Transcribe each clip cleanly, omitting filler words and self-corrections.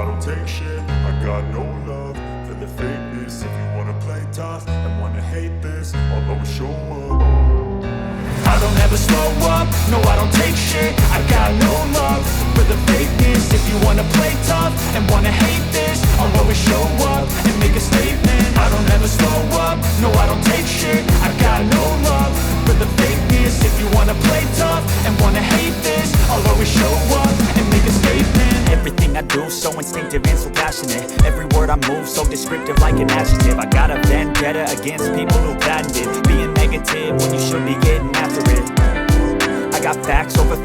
I don't take shit. I got no love for the fakeness. If you wanna play tough and wanna hate this, I'll always show up. I don't ever slow up, no I don't take shit. I got no love for the fakeness. If you wanna play tough and wanna hate this, I'll always show up and make a statement. I don't ever slow up, no I don't take shit. I got no love for the fakeness. If you wanna play tough and wanna hate this, I'll always show up and make a statement. Everything I do so instinctive and so passionate. Every word I move so descriptive like an adjective. I got a vendetta against people who patented being negative when you should be getting after it. I got facts over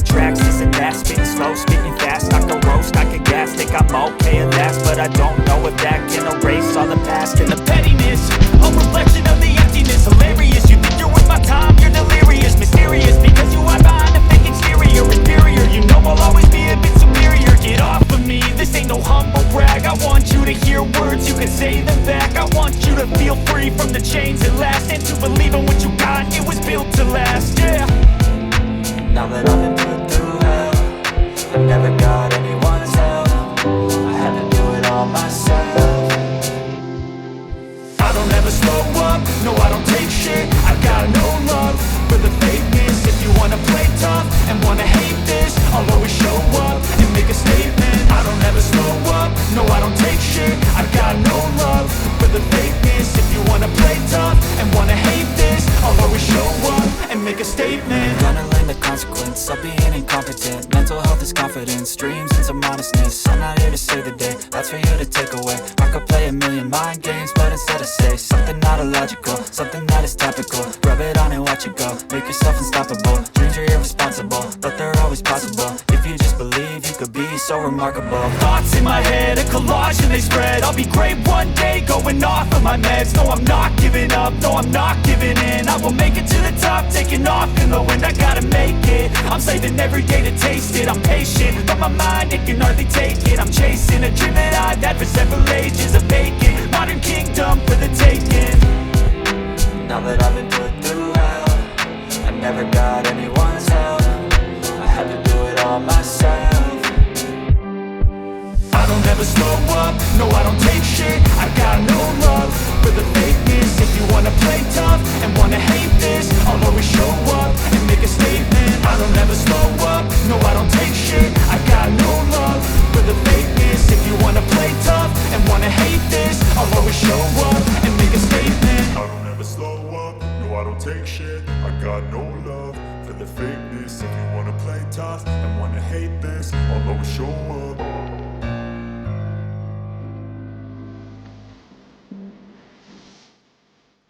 tracks, this and that. Speaking slow, speaking fast, I can roast, I can gas. Think I'm okay at last, but I don't know if that can erase all the past. And the pettiness, a reflection of the emptiness. Hilarious, you think you're worth my time, you're delirious. Mysterious, because you hide behind a fake exterior. Inferior, you know I'll always be a bit superior. Get off of me, this ain't no humble brag. I want you to hear words, you can say them back. I want you to feel free from the chains at last, and to believe in what you got, it was built to last, yeah. Now that I've been put through hell, I never got anyone's help. I had to do it all myself. I don't ever slow up, no I don't take shit. I got no love for the fakeness. If you wanna play tough and wanna hate this, I'll always show up and make a statement. I don't ever slow up, no I don't take shit. I got no love for the fakeness. If you wanna play tough and wanna hate this, I'll always show up and make a statement. Gonna learn the consequence of being incompetent. Mental health is confidence, dreams and some modestness. I'm not here to save the day, that's for you to take away. I could play a million mind games, but instead I say something not illogical, something that is topical. Rub it on and watch it go, make yourself unstoppable. Dreams are irresponsible, but they're always possible. If you just believe, you could be so remarkable. Thoughts in my head, a collage and they spread. I'll be great one day, going off of my meds. No, I'm not giving up, no, I'm not giving in. I will make it to the top, taking off in the wind. I gotta make it, I'm saving every day to taste it. I'm patient, but my mind, it can hardly take it. I'm chasing a dream that I've had for several ages. A vacant, modern kingdom for the taking. Now that I've been put through hell, I never got anyone's help. I had to do it all myself. I don't ever slow up, no I don't take shit. I got no love for the fakeness. If you wanna play tough and wanna hate this, I'll always show up and make a statement. I don't ever slow up, no I don't take shit. I got no love for the fakeness. If you wanna play tough and wanna hate this, I'll always show up and make a statement. I don't ever slow up, no I don't take shit. I got no love for the fakeness. If you wanna play tough and wanna hate this, I'll always show up.